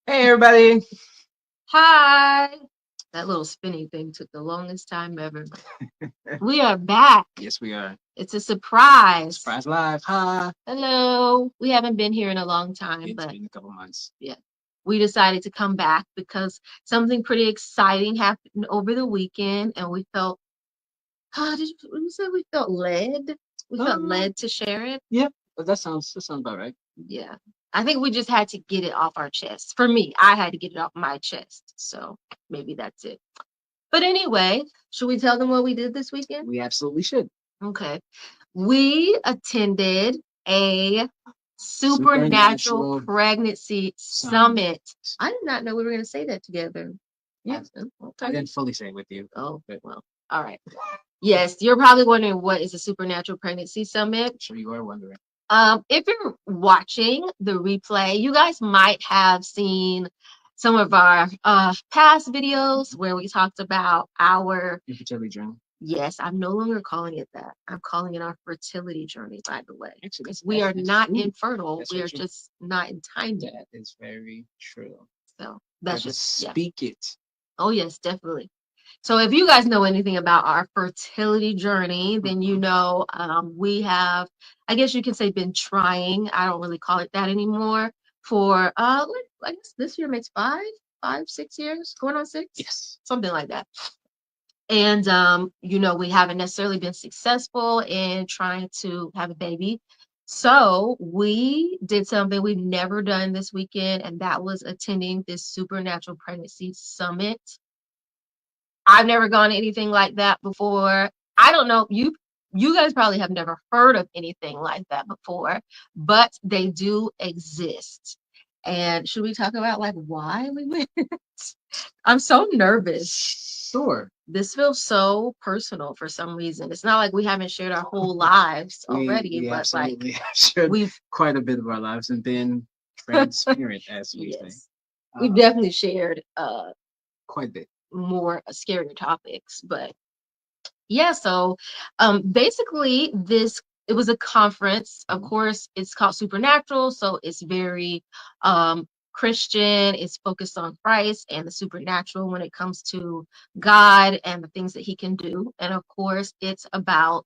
Hey everybody! Hi. That little spinning thing took the longest time ever. We are back. Yes, we are. It's a surprise. Surprise Live. Hi. Hello. We haven't been here in a long time, It's but been a couple months. yeah, we decided to come back because something pretty exciting happened over the weekend, and we felt, did you say we felt led? We felt led to share it. Yeah, but that sounds about right. Yeah. I think we just had to get it off our chest. For me, I had to get it off my chest. So maybe that's it. But anyway, should we tell them what we did this weekend? We absolutely should. Okay. We attended a supernatural Supernatural pregnancy summit. I did not know we were going to say that together. Yeah, I Okay. didn't fully say it with you. Oh, But well. All right. Yes, you're probably wondering what is a supernatural pregnancy summit. I'm sure you are wondering. If you're watching the replay, you guys might have seen some of our past videos where we talked about our Infertility journey. yes, I'm no longer calling it that. I'm calling it our fertility journey, by the way. Actually, Because we are not true. infertile. That's We very are true. just not in time yet. That is very true. So that's Gotta just, yeah. speak it. Oh, yes, definitely. So if you guys know anything about our fertility journey, then you know we have, I guess you can say, been trying. I don't really call it that anymore. For I guess this year makes 6 years, going on 6, Yes. something like that. And we haven't necessarily been successful in trying to have a baby. So we did something we've never done this weekend, and that was attending this supernatural pregnancy summit. I've never gone to anything like that before. I don't know, you guys probably have never heard of anything like that before, but they do exist. And should we talk about like why we went? I'm so nervous. Sure. This feels so personal for some reason. It's not like we haven't shared our whole lives already, we but absolutely like have shared we've quite a bit of our lives and been transparent, as we say. yes, we've definitely shared Quite a bit. more scarier topics, but yeah, so basically it was a conference. Of course, it's called Supernatural, so it's very Christian. It's focused on Christ and the supernatural when it comes to God and the things that he can do. And of course, it's about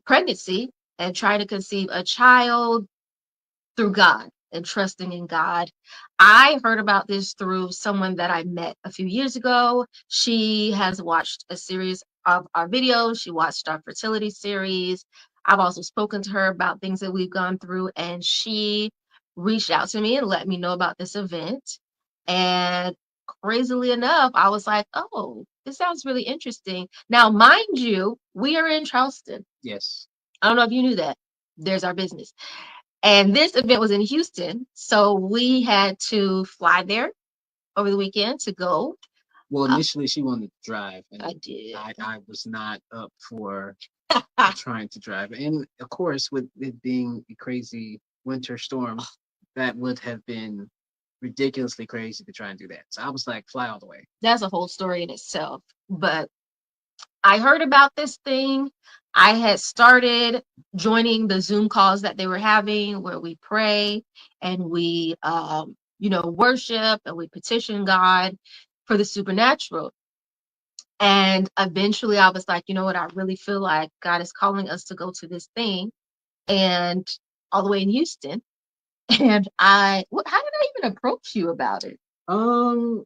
pregnancy and trying to conceive a child through God and trusting in God. I heard about this through someone that I met a few years ago. She has watched a series of our videos. She watched our fertility series. I've also spoken to her about things that we've gone through, and she reached out to me and let me know about this event. And crazily enough, I was like, oh, this sounds really interesting. Now, mind you, we are in Charleston. Yes. I don't know if you knew that. There's our business. And this event was in Houston. So we had to fly there over the weekend to go. Well, initially she wanted to drive, and I did. I was not up for trying to drive. And of course, with it being a crazy winter storm, that would have been ridiculously crazy to try and do that. So I was like, fly all the way. That's a whole story in itself. But I heard about this thing. I had started joining the Zoom calls that they were having where we pray and we, worship and we petition God for the supernatural. And eventually I was like, you know what? I really feel like God is calling us to go to this thing and all the way in Houston. And how did I even approach you about it? I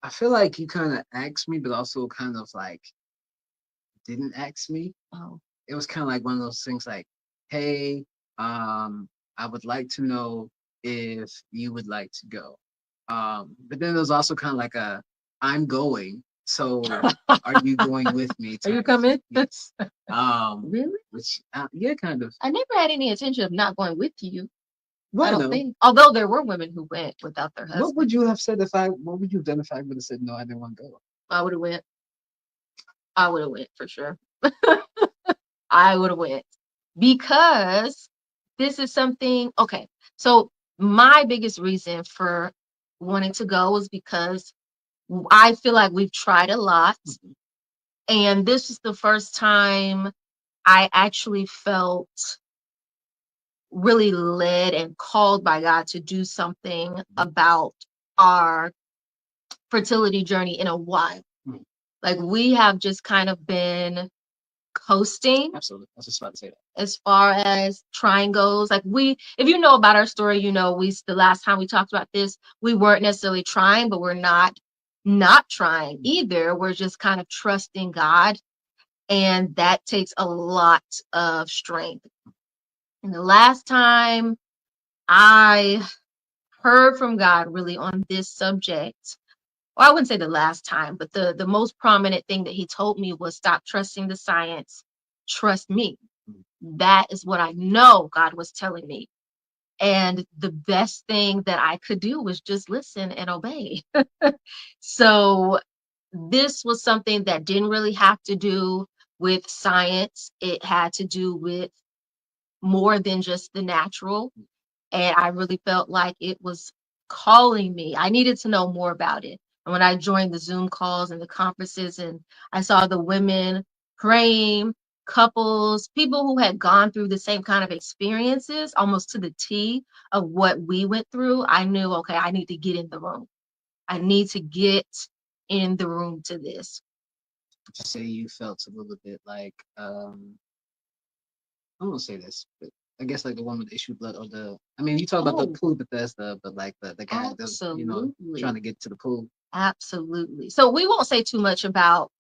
feel like you kind of asked me, but also kind of like didn't ask me. Oh, It was kind of like one of those things like, hey, I would like to know if you would like to go. But then there was also kind of like I'm going. So are you going with me? are you type coming? thing. Yes. Really? Which yeah, kind of. I never had any intention of not going with you. I Well, don't no. think. Although there were women who went without their What husband. would you have said if I? What would you have done if I would have said no? I didn't want to go. I would have went. I would have went for sure. I would have went because this is something. Okay, so my biggest reason for wanting to go is because I feel like we've tried a lot, and this is the first time I actually felt really led and called by God to do something about our fertility journey in a while. Mhm. Like we have just kind of been coasting. Absolutely. I was just about to say that. As far as trying goes. Like if you know about our story, the last time we talked about this, we weren't necessarily trying, but we're not trying either. We're just kind of trusting God, and that takes a lot of strength. And the last time I heard from God really on this subject, well, I wouldn't say the last time, but the most prominent thing that he told me was stop trusting the science, trust me. That is what I know God was telling me. And the best thing that I could do was just listen and obey. So this was something that didn't really have to do with science. It had to do with more than just the natural. And I really felt like it was calling me. I needed to know more about it. And when I joined the Zoom calls and the conferences, and I saw the women praying, couples, people who had gone through the same kind of experiences, almost to the T of what we went through, I knew, okay, I need to get in the room. I need to get in the room to this. To say you felt a little bit like I won't say this, but I guess like the one with the issue blood or I mean you talk about the Oh, pool Bethesda, but like the guy that's absolutely. trying to get to the pool. Absolutely. So we won't say too much about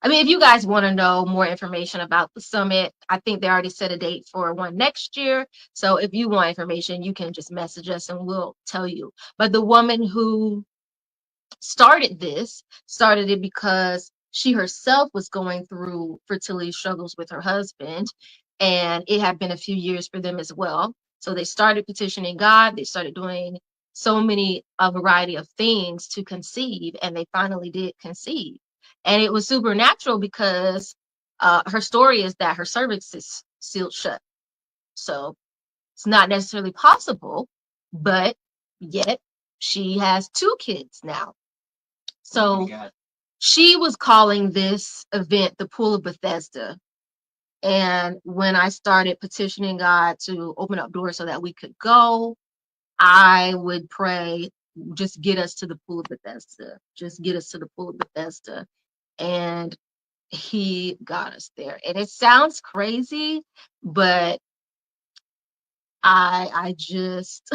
I mean, if you guys want to know more information about the summit, I think they already set a date for one next year. So if you want information, you can just message us and we'll tell you. But the woman who started it because she herself was going through fertility struggles with her husband, and it had been a few years for them as well. So they started petitioning God. They started doing a variety of things to conceive, and they finally did conceive. And it was supernatural because her story is that her cervix is sealed shut. So it's not necessarily possible, but yet she has 2 kids now. So she was calling this event the Pool of Bethesda. And when I started petitioning God to open up doors so that we could go, I would pray, just get us to the Pool of Bethesda. Just get us to the Pool of Bethesda. And he got us there. And it sounds crazy, but I just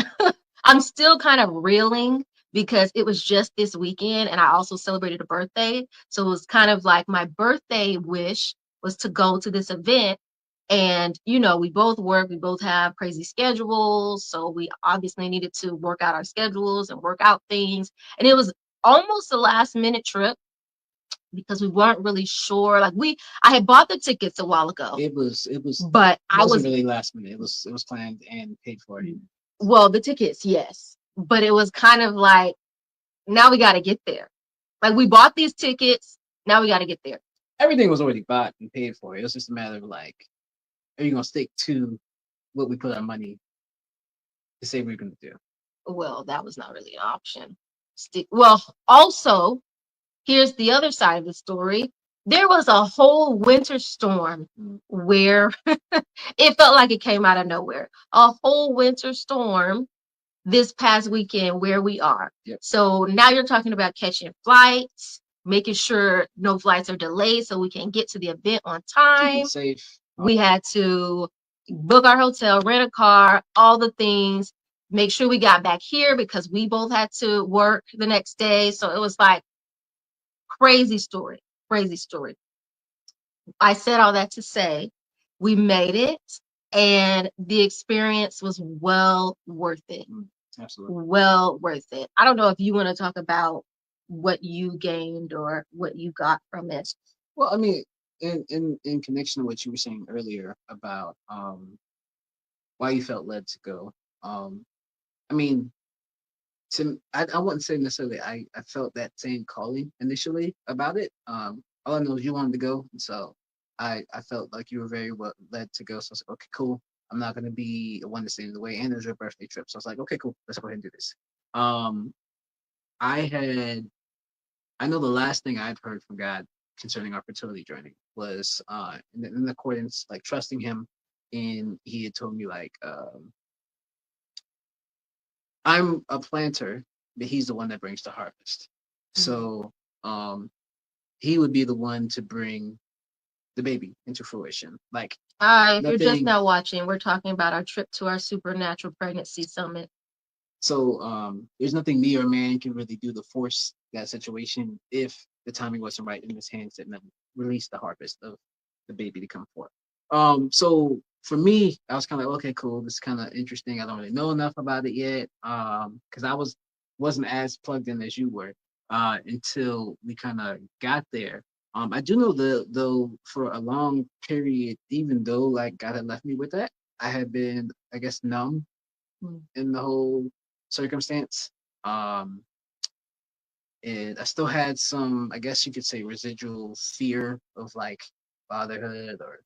I'm still kind of reeling because it was just this weekend and I also celebrated a birthday. So it was kind of like my birthday wish was to go to this event. And, we both work, we both have crazy schedules. So we obviously needed to work out our schedules and work out things. And it was almost a last minute trip because we weren't really sure. I had bought the tickets a while ago. But I wasn't really last minute. It was planned and paid for. Well, the tickets, yes. But it was kind of like, now we got to get there. Like we bought these tickets, now we got to get there. Everything was already bought and paid for. It was just a matter of like, are you gonna stick to what we put our money to say we're gonna do? Well, that was not really an option. Well, also, here's the other side of the story. There was a whole winter storm where it felt like it came out of nowhere. A whole winter storm this past weekend where we are. Yep. So now you're talking about catching flights, making sure no flights are delayed so we can get to the event on time. Safe. We had to book our hotel, rent a car, all the things, make sure we got back here because we both had to work the next day. So it was like crazy story. I said all that to say we made it and the experience was well worth it. Absolutely. Well worth it. I don't know if you want to talk about what you gained or what you got from it. Well, I mean, in connection to what you were saying earlier about why you felt led to go. I mean, I wouldn't say necessarily I felt that same calling initially about it. All I know is you wanted to go, and so I felt like you were very well led to go. So I was like, okay, cool. I'm not gonna be the one to stand in the way, and it was your birthday trip, so I was like, okay, cool. Let's go ahead and do this. Um, I know the last thing I've heard from God concerning our fertility journey was in accordance, like trusting Him and he had told me like, I'm a planter, but he's the one that brings the harvest. So um, he would be the one to bring the baby into fruition. Like If you're just nothing. now watching, we're talking about our trip to our Supernatural Pregnancy Summit. So there's nothing me or man can really do to force that situation if the timing wasn't right in his hands and then release the harvest of the baby to come forth. So for me, I was kind of like, okay, cool. This is kind of interesting. I don't really know enough about it yet. Because I wasn't as plugged in as you were until we kind of got there. I do know though for a long period, even though like God had left me with that, I had been, I guess, numb in the whole circumstance. Um, and I still had some, I guess you could say, residual fear of like fatherhood or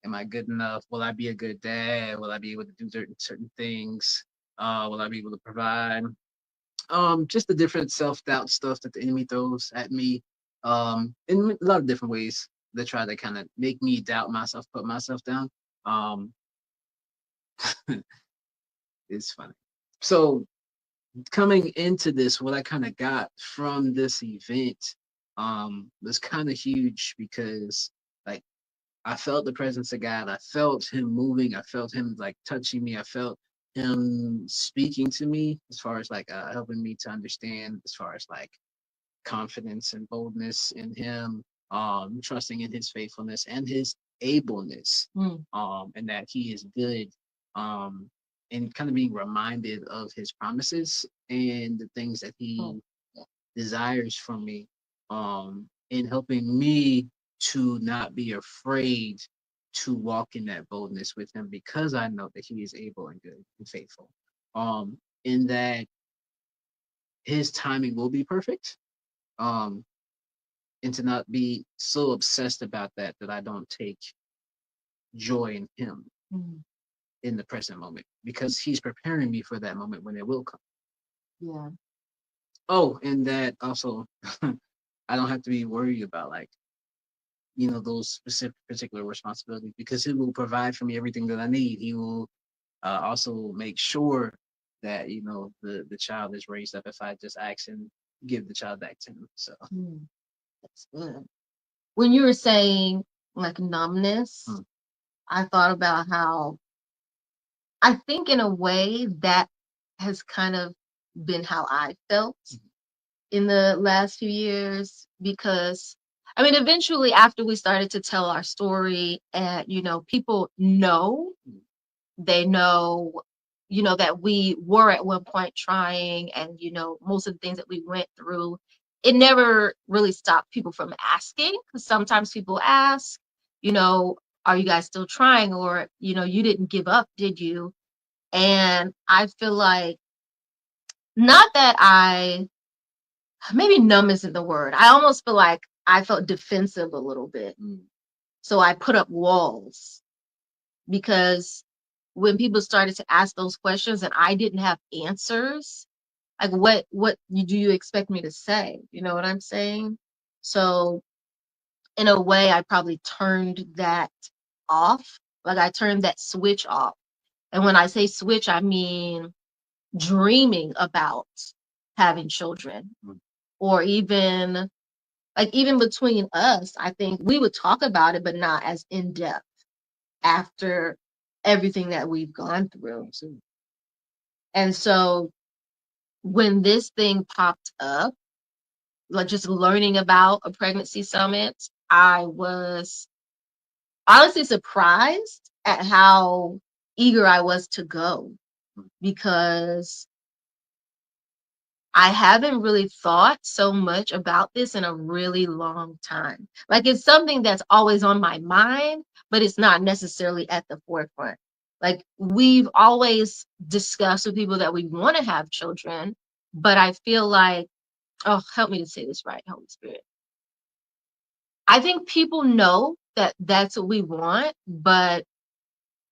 am I good enough? Will I be a good dad? Will I be able to do certain things? Will I be able to provide? Just the different self-doubt stuff that the enemy throws at me in a lot of different ways that try to kind of make me doubt myself, put myself down. Um, it's funny. So coming into this, what I kind of got from this event was kind of huge because like I felt the presence of God. I felt him moving. I felt him like touching me. I felt him speaking to me as far as like helping me to understand as far as like confidence and boldness in him, trusting in his faithfulness and his ableness, and that he is good, um, and kind of being reminded of his promises and the things that he desires from me, in helping me to not be afraid to walk in that boldness with him because I know that he is able and good and faithful. In that his timing will be perfect. Um, and to not be so obsessed about that I don't take joy in him in the present moment because he's preparing me for that moment when it will come. Yeah. Oh, and that also I don't have to be worried about like, those specific particular responsibilities because he will provide for me everything that I need. He will also make sure that, the child is raised up if I just ask and give the child back to him. So That's good. When you were saying like numbness, I thought about how I think in a way that has kind of been how I felt in the last few years because I mean eventually after we started to tell our story and people know they know that we were at one point trying and most of the things that we went through it never really stopped people from asking because sometimes people ask you know are you guys still trying or you didn't give up did you and I feel like not that I maybe numb isn't the word. I almost feel like I felt defensive a little bit. So I put up walls because when people started to ask those questions and I didn't have answers, like what do you expect me to say? You know what I'm saying? So in a way, I probably turned that off. Like I turned that switch off. And when I say switch, I mean dreaming about having children or even like even between us, I think we would talk about it, but not as in depth after everything that we've gone through. And so when this thing popped up, like just learning about a pregnancy summit, I was honestly surprised at how eager I was to go because I haven't really thought so much about this in a really long time. Like it's something that's always on my mind, but it's not necessarily at the forefront. Like we've always discussed with people that we want to have children, but I feel like, oh, help me to say this right, Holy Spirit. I think people know that that's what we want, but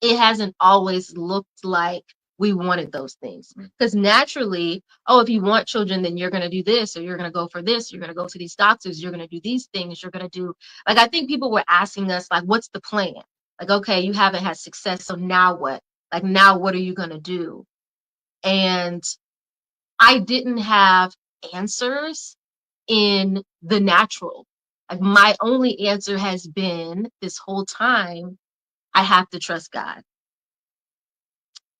it hasn't always looked like we wanted those things. Because naturally, oh, if you want children, then you're going to do this, or you're going to go for this, you're going to go to these doctors, you're going to do these things, you're going to do, like, I think people were asking us, like, what's the plan? Like, okay, you haven't had success, so now what? Like, now what are you going to do? And I didn't have answers in the natural. Like, my only answer has been this whole time, I have to trust God.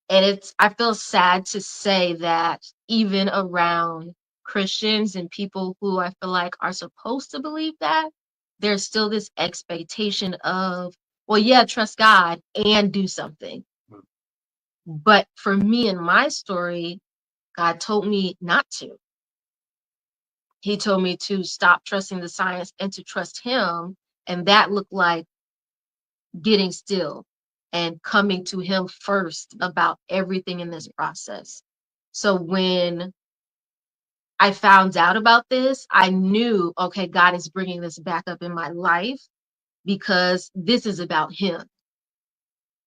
And I feel sad to say that even around Christians and people who I feel like are supposed to believe that, there's still this expectation of, well, yeah, trust God and do something. But for me and my story, God told me not to. He told me to stop trusting the science and to trust him. And that looked like getting still and coming to him first about everything in this process. So when I found out about this, I knew, okay, God is bringing this back up in my life because this is about him.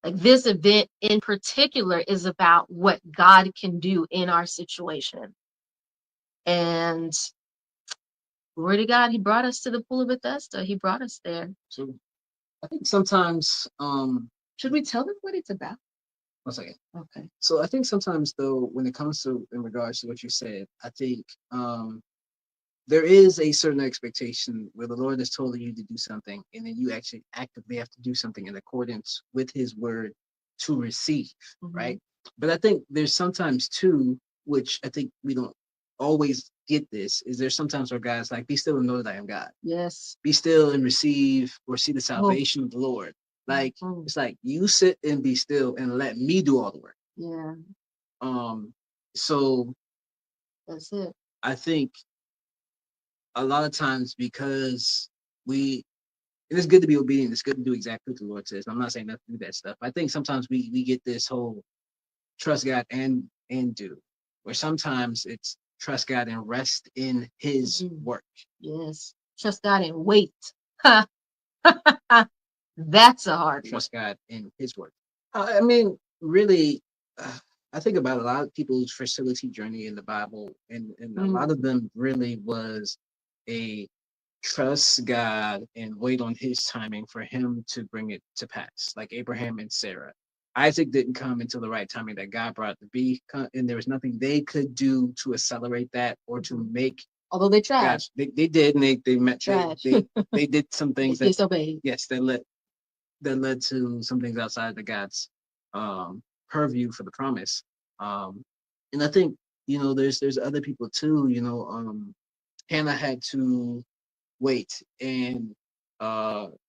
Like, this event in particular is about what God can do in our situation. And glory to God, he brought us to the pool of Bethesda. He brought us there. So I think sometimes, Should we tell them what it's about? one second. Okay. So I think sometimes though, when it comes to in regards to what you said, I think there is a certain expectation where the Lord has told you to do something, and then you actually actively have to do something in accordance with His word to receive, right? But I think there's sometimes too, which I think we don't always get this, is there's sometimes where God's like, be still and know that I am God. Yes. Be still and receive or see the salvation of the Lord. Like, it's like you sit and be still and let me do all the work. Yeah. So that's it. I think a lot of times because and it's good to be obedient, it's good to do exactly what the Lord says. I'm not saying not to do that stuff. I think sometimes we get this whole trust God and do, where sometimes it's trust God and rest in his work. Yes. Trust God and wait. That's a hard one. Trust God in his work. I mean, really, I think about a lot of people's fertility journey in the Bible, and a lot of them really was a trust God and wait on his timing for him to bring it to pass, like Abraham and Sarah. Isaac didn't come until the right timing that God brought to be, and there was nothing they could do to accelerate that or to make. Although they tried. Gosh, they did, and they met. They did some things that disobeyed. Yes, that led to some things outside the God's purview for the promise. And I think there's other people too. Hannah had to wait, and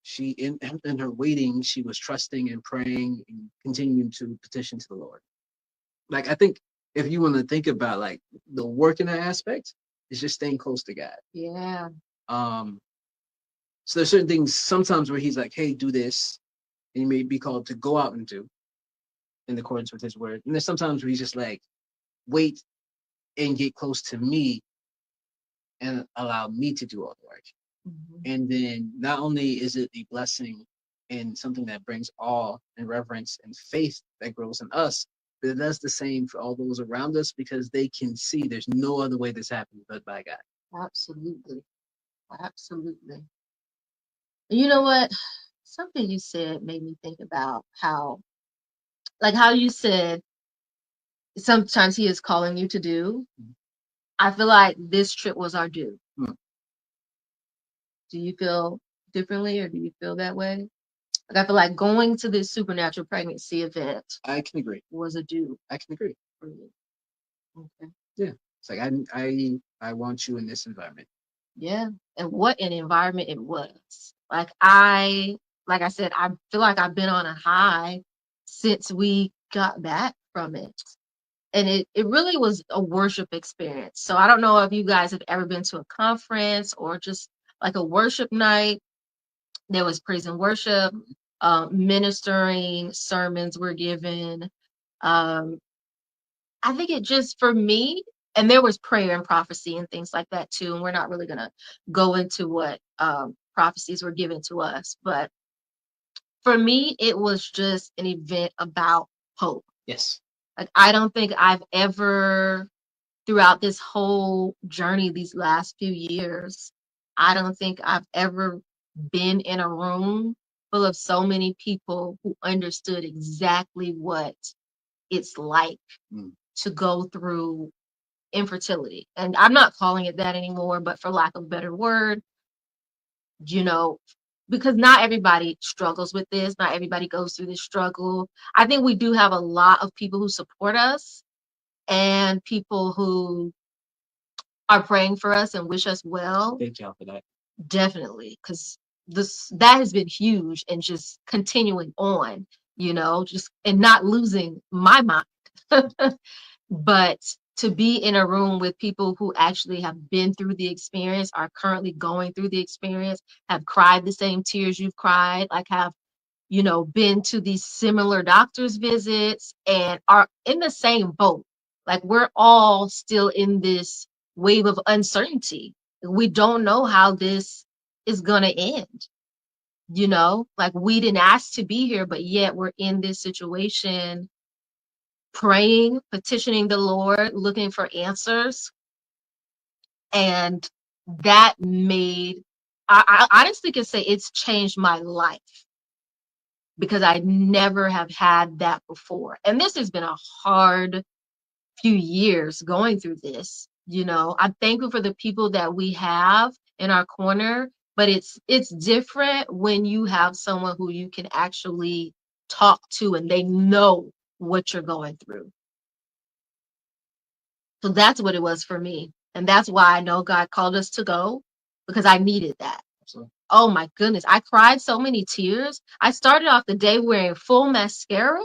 she in her waiting, she was trusting and praying and continuing to petition to the Lord. Like, I think if you want to think about like the work in that aspect, it's just staying close to God. Yeah. So there's certain things sometimes where he's like, hey, do this, and you may be called to go out and do in accordance with his word. And there's sometimes where he's just like, wait and get close to me and allow me to do all the work. And then not only is it a blessing and something that brings awe and reverence and faith that grows in us, but it does the same for all those around us because they can see there's no other way this happens but by God. Absolutely. Absolutely. You know what? Something you said made me think about how you said sometimes he is calling you to do. I feel like this trip was our due. Do you feel differently, or do you feel that way? Like, I feel like going to this supernatural pregnancy event. I can agree. Was a due. I can agree. Okay. Yeah. It's like I want you in this environment. Yeah. And what an environment it was. Like I said, I feel like I've been on a high since we got back from it. And it really was a worship experience. So I don't know if you guys have ever been to a conference or just like a worship night. There was praise and worship, ministering, sermons were given. I think it just, for me, and there was prayer and prophecy and things like that too. And we're not really going to go into what prophecies were given to us. But for me, it was just an event about hope. Yes. Like, I don't think I've ever, throughout this whole journey, these last few years, I don't think I've ever been in a room full of so many people who understood exactly what it's like Mm. to go through infertility. And I'm not calling it that anymore, but for lack of a better word, you know, because not everybody struggles with this, not everybody goes through this struggle. I think we do have a lot of people who support us and people who are praying for us and wish us well. Thank y'all for that. Definitely, because that has been huge and just continuing on, just and not losing my mind. But to be in a room with people who actually have been through the experience, are currently going through the experience, have cried the same tears you've cried, like have, been to these similar doctor's visits and are in the same boat. Like we're all still in this wave of uncertainty. We don't know how this is going to end. Like we didn't ask to be here, but yet we're in this situation, praying, petitioning the Lord, looking for answers. And that I honestly can say it's changed my life because I never have had that before. And this has been a hard few years going through this. I'm thankful for the people that we have in our corner, but it's different when you have someone who you can actually talk to and they know what you're going through. So that's what it was for me. And that's why I know God called us to go, because I needed that. Absolutely. Oh my goodness. I cried so many tears. I started off the day wearing full mascara.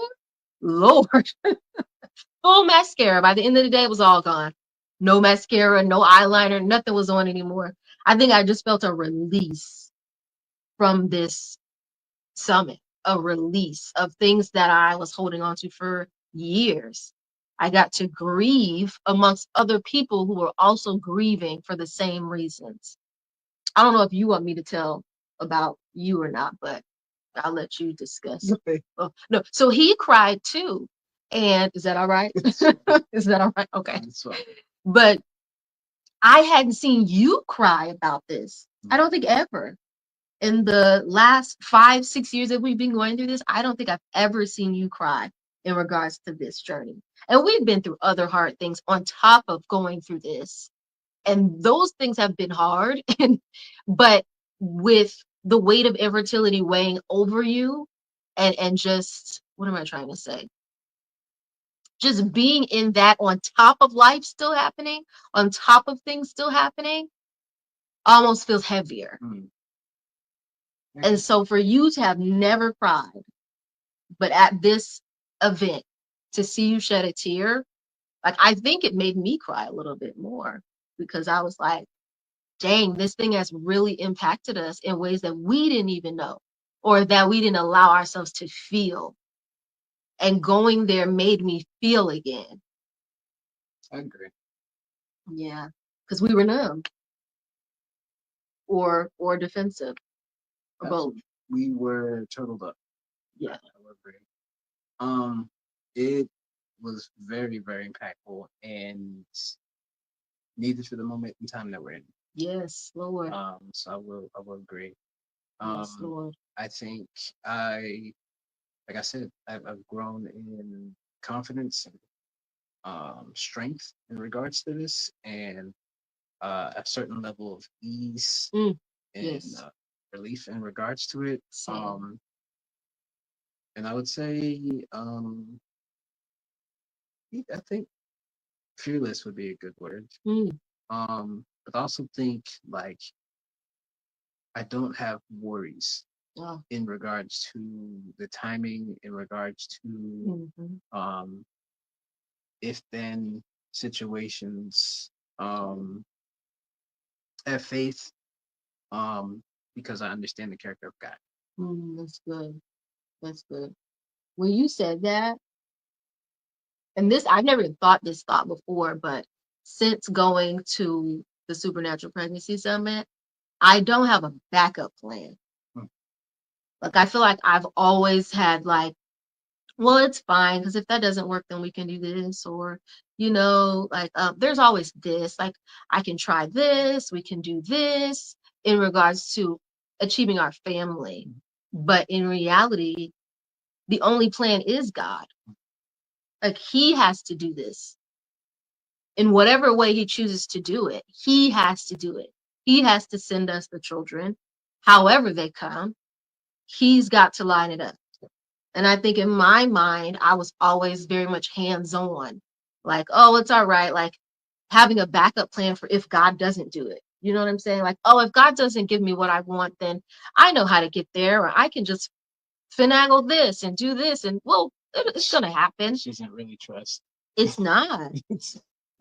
Lord. Full mascara. By the end of the day, it was all gone. No mascara, no eyeliner, nothing was on anymore. I think I just felt a release from this summit, a release of things that I was holding on to for years. I got to grieve amongst other people who were also grieving for the same reasons. I don't know if you want me to tell about you or not, but I'll let you discuss. Okay. Oh, no. So he cried too. And is that all right? Is that all right? Okay. But I hadn't seen you cry about this. I don't think ever. In the last 5-6 years that we've been going through this, I don't think I've ever seen you cry in regards to this journey. And we've been through other hard things on top of going through this. And those things have been hard. But with the weight of infertility weighing over you and just, what am I trying to say? Just being in that on top of life still happening, on top of things still happening, almost feels heavier. Mm. And so for you to have never cried, but at this event, to see you shed a tear, like I think it made me cry a little bit more, because I was like, dang, this thing has really impacted us in ways that we didn't even know, or that we didn't allow ourselves to feel. And going there made me feel again. I agree. Yeah, because we were numb or defensive, or both. We were turtled up. Yeah. I would agree. It was very, very impactful and needed for the moment in time that we're in. Yes, Lord. So I will agree. Yes, Lord. I think like I said, I've grown in confidence and strength in regards to this, and a certain level of ease and Yes. relief in regards to it. Same. And I would say, I think fearless would be a good word. But I also think like I don't have worries in regards to the timing, in regards to if then situations. Have faith, because I understand the character of God. That's good. That's good. When you said that, and this, I've never thought this thought before, but since going to the Supernatural Pregnancy Summit, I don't have a backup plan. Like, I feel like I've always had like, well, it's fine, because if that doesn't work, then we can do this, or, like, there's always this, like, I can try this, we can do this in regards to achieving our family. But in reality, the only plan is God. Like he has to do this in whatever way he chooses to do it. He has to do it. He has to send us the children, however they come. He's got to line it up. And I think in my mind, I was always very much hands-on. Like, oh, it's all right. Like having a backup plan for if God doesn't do it. You know what I'm saying? Like, oh, if God doesn't give me what I want, then I know how to get there, or I can just finagle this and do this, and well, it's gonna happen. She doesn't really trust. It's not.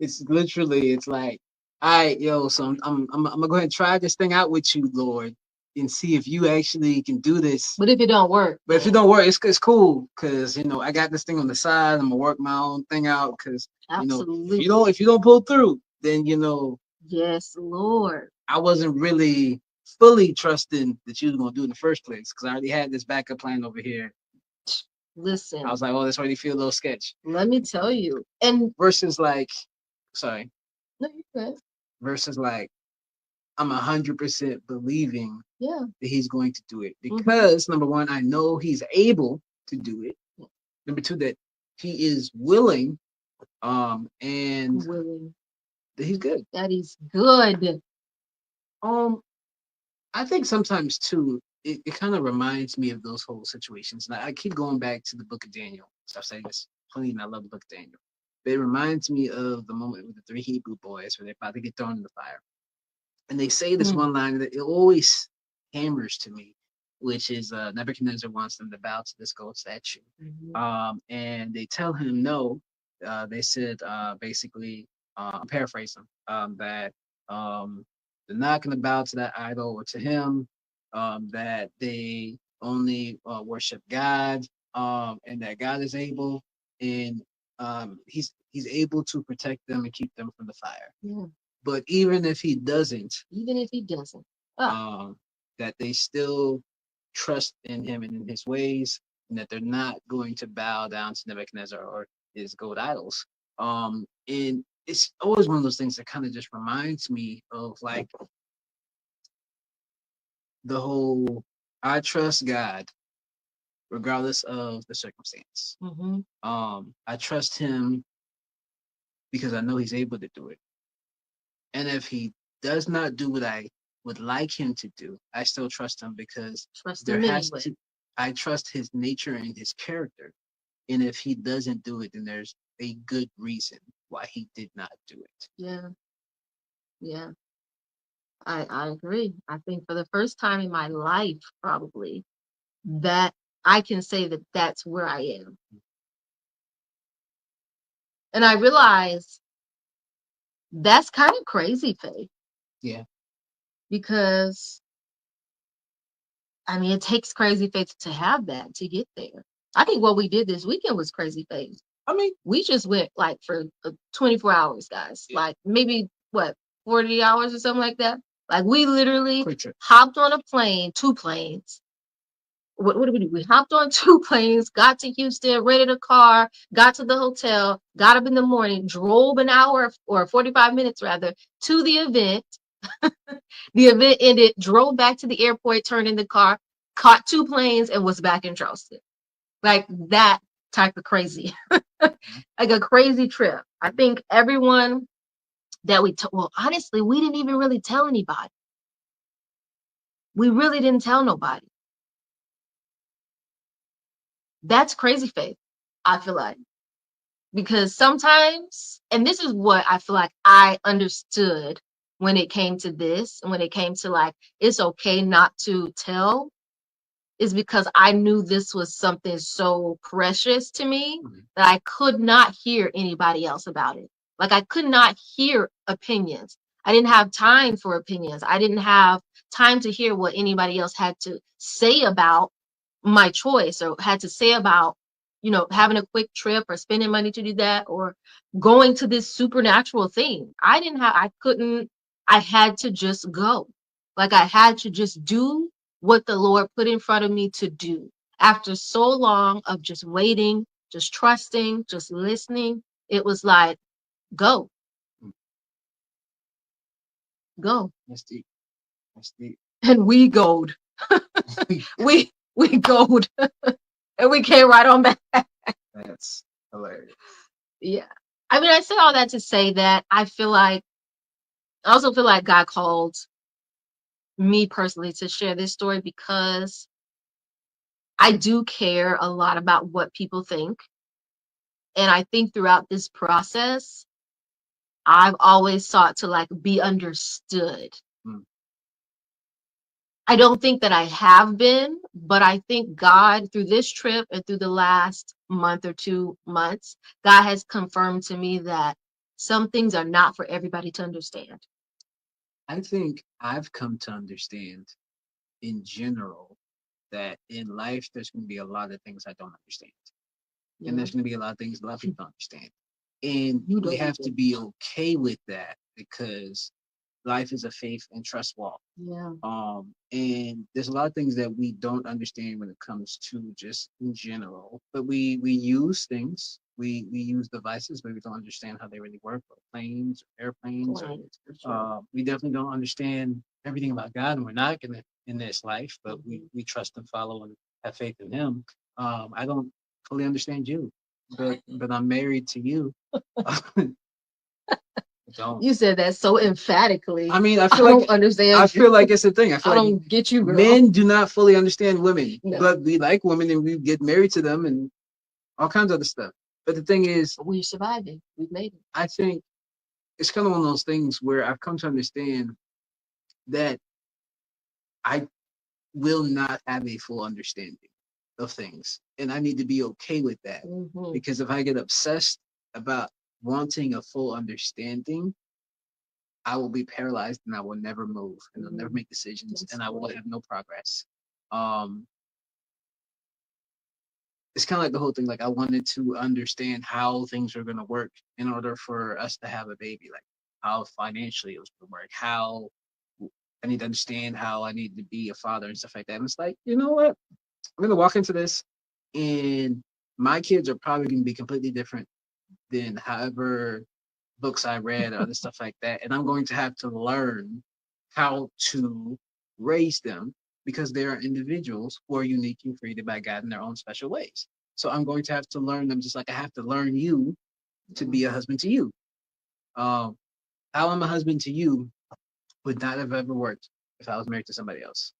It's literally, it's like, all right, yo, so I'm gonna go ahead and try this thing out with you, Lord, and see if you actually can do this. But if it don't work, But if it don't work, it's cool, because I got this thing on the side. I'm gonna work my own thing out, because absolutely. if you don't pull through, then Yes, Lord. I wasn't really fully trusting that you was gonna do it in the first place, because I already had this backup plan over here. Listen, I was like, oh, this already feel a little sketch. let me tell you. And Versus like, sorry, no, you're good. versus like, I'm 100% believing Yeah. that he's going to do it, because number one, I know he's able to do it. Number two, that he is willing, and Willing. that he's good. That he's good. I think sometimes too, it kind of reminds me of those whole situations. And I keep going back to the book of Daniel. So I've said this plenty, and I love the book of Daniel. But it reminds me of the moment with the three Hebrew boys where they're about to get thrown in the fire. And they say this one line that it always hammers to me, which is Nebuchadnezzar wants them to bow to this gold statue. And they tell him no. They said basically, I'm paraphrasing, that they're not going to bow to that idol or to him, that they only worship God, and that God is able, and he's able to protect them and keep them from the fire. Yeah. But even if he doesn't, Ah. that they still trust in him and in his ways, and that they're not going to bow down to Nebuchadnezzar or his gold idols. And it's always one of those things that kind of just reminds me of like the whole I trust God regardless of the circumstance. I trust him because I know he's able to do it. And if he does not do what I would like him to do, I still trust him, because I trust his nature and his character. And if he doesn't do it, then there's a good reason why he did not do it. Yeah. Yeah. I agree. I think for the first time in my life, probably, that I can say that that's where I am. And I realize that's kind of crazy, Faith. Yeah. Because, I mean, it takes crazy faith to have that, to get there. I think what we did this weekend was crazy faith. I mean, we just went like for 24 hours, guys. Yeah. Like maybe, 40 hours or something like that? Like we literally hopped on a plane, 2 planes. What did we do? We hopped on 2 planes, got to Houston, rented a car, got to the hotel, got up in the morning, drove an hour or 45 minutes rather to the event. The event ended, drove back to the airport, turned in the car, caught 2 planes, and was back in Charleston. Like that type of crazy. Like a crazy trip. I think everyone that well, honestly, we didn't even really tell anybody. We really didn't tell nobody. That's crazy faith, I feel like. Because sometimes, and this is what I feel like I understood when it came to this, and when it came to like, it's okay not to tell, is because I knew this was something so precious to me that I could not hear anybody else about it. Like I could not hear opinions. I didn't have time for opinions. I didn't have time to hear what anybody else had to say about my choice, or had to say about, having a quick trip or spending money to do that, or going to this supernatural thing. I had to just go. Like I had to just do what the Lord put in front of me to do. After so long of just waiting, just trusting, just listening, it was like, go. Go. That's deep. That's deep. And we goed. we we gold and we came right on back. That's hilarious. Yeah. I mean, I say all that to say that I also feel like God called me personally to share this story because I do care a lot about what people think. And I think throughout this process, I've always sought to like be understood. Mm. I don't think that I have been, but I think God, through this trip and through the last month or 2 months, God has confirmed to me that some things are not for everybody to understand. I think I've come to understand in general that in life there's going to be a lot of things I don't understand, and Yeah. there's going to be a lot of things a lot of people don't understand, and You we don't have to either. be okay with that because life is a faith and trust walk. Yeah. And there's a lot of things that we don't understand when it comes to just in general, but we use things, we use devices, but we don't understand how they really work, or planes, or airplanes, or Planes, for sure. we definitely don't understand everything about God, and we're not gonna in this life, but Mhm. we trust and follow and have faith in Him. I don't fully understand you, but I'm married to you. I don't. You said that so emphatically. I mean, I I feel like don't understand I you. feel like it's a thing. I feel I like don't get you, girl. men do not fully understand women, No. but we like women and we get married to them and all kinds of other stuff. But the thing is, We're surviving. We've made it. I think it's kind of one of those things where I've come to understand that I will not have a full understanding of things. And I need to be okay with that. Mhm. Because if I get obsessed about wanting a full understanding, I will be paralyzed and I will never move and I'll never make decisions That's and I will right. have no progress. Um, it's kind of like the whole thing. Like I wanted to understand how things are going to work in order for us to have a baby, like how financially it was going to work, how I need to understand how I need to be a father and stuff like that. And it's like, you know what? I'm going to walk into this and my kids are probably going to be completely different than however books I read or other stuff like that. And I'm going to have to learn how to raise them because they are individuals who are unique and created by God in their own special ways. So I'm going to have to learn them just like I have to learn you to be a husband to you. Um, how I'm a husband to you would not have ever worked if I was married to somebody else.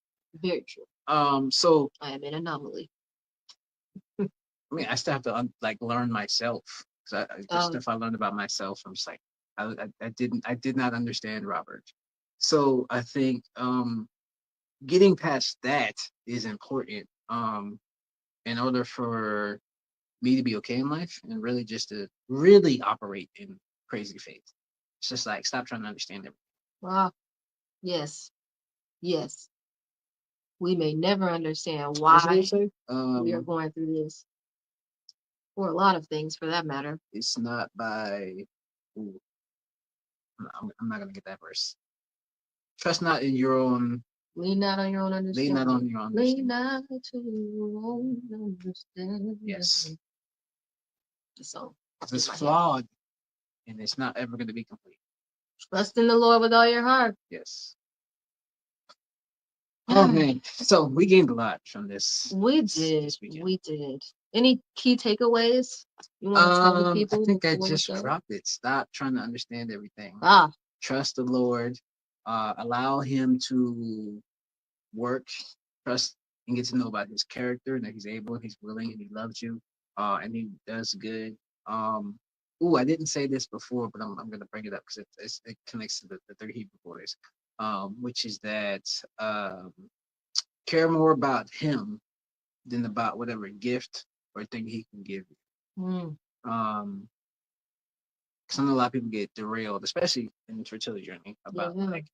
Very true. So I am an anomaly. I mean, I still have to like learn myself because the Um, stuff I learned about myself, I'm just like, I did not understand Robert. So I think getting past that is important in order for me to be okay in life and really just to really operate in crazy faith. It's just like stop trying to understand everything. wow. Yes. Yes. We may never understand What's it why say? we are going through this, or a lot of things for that matter. It's not by. Ooh, I'm not gonna get that verse. Trust not in your own. Lean not on your own Lean not understanding. on your own Lean understanding. not to your own understanding. Yes, So it's flawed and it's not ever going to be complete. trust in the Lord with all your heart. Yes. Oh man, so we gained a lot from this. We this, did. this weekend. We did. Any key takeaways you want to tell the I people think I before we just go? dropped it. Stop trying to understand everything. Ah, Trust the Lord. Allow Him to work. Trust and get to know about His character and that He's able, He's willing, and He loves you. And He does good. I didn't say this before, but I'm going to bring it up because it connects to the three Hebrew boys, which is that care more about Him than about whatever gift or thing He can give you. mm, Because I know a lot of people get derailed, especially in the fertility journey, about yeah. like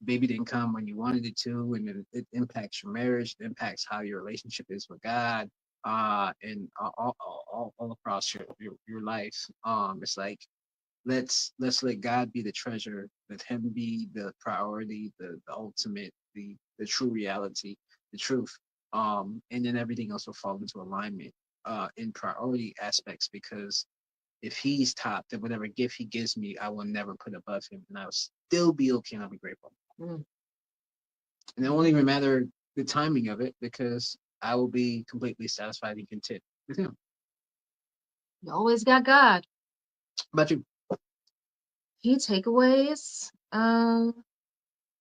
baby didn't come when you wanted it to, and it impacts your marriage, it impacts how your relationship is with God, and all across your life. It's like let's let God be the treasure, let Him be the priority, the ultimate, the true reality, the truth. And then everything else will fall into alignment in priority aspects because if He's top, then whatever gift He gives me, I will never put above Him, and I'll still be okay and I'll be grateful. Mm. And it won't even matter the timing of it because I will be completely satisfied and content with him. You always got God. How about you? Key takeaways.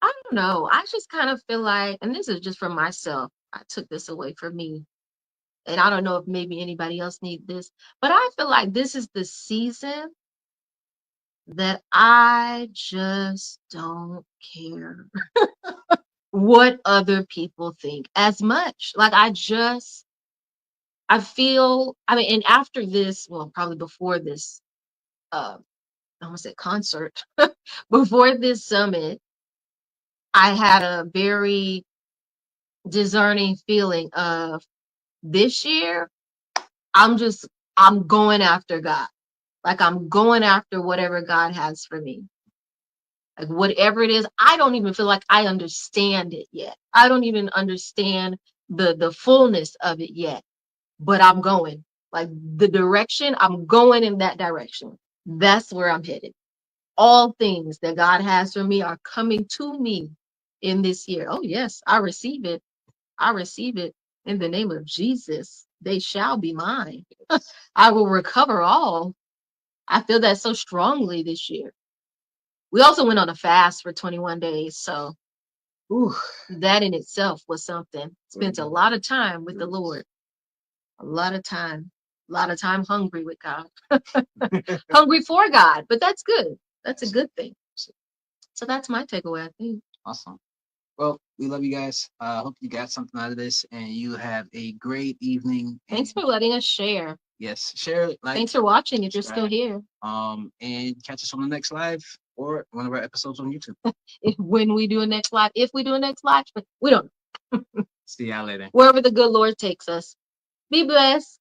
I don't know. I just kind of feel like, and this is just for myself. I took this away from me. And I don't know if maybe anybody else need this, but I feel like this is the season that I just don't care what other people think as much. Like I feel, I mean, and after this, well, probably before this, I almost said concert, before this summit, I had a very discerning feeling of this year, I'm just, I'm going after God. Like I'm going after whatever God has for me. Like whatever it is, I don't even feel like I understand it yet. I don't even understand the fullness of it yet, but I'm going. Like the direction, I'm going in that direction. That's where I'm headed. All things that God has for me are coming to me in this year. Oh yes, I receive it. I receive it in the name of Jesus. They shall be mine. I will recover all. I feel that so strongly this year. We also went on a fast for 21 days. So Ooh, that in itself was something. Spent a lot of time with the Lord. A lot of time. A lot of time hungry with God. Hungry for God. But that's good. That's a good thing. So that's my takeaway, I think. awesome. Well, we love you guys. I hope you got something out of this, and you have a great evening. Thanks and for letting us share. yes, share, like, Thanks for watching if you're still subscribe, here. and catch us on the next live or one of our episodes on YouTube. When we do a next live, if we do a next live, we don't. See y'all later. Wherever the good Lord takes us. Be blessed.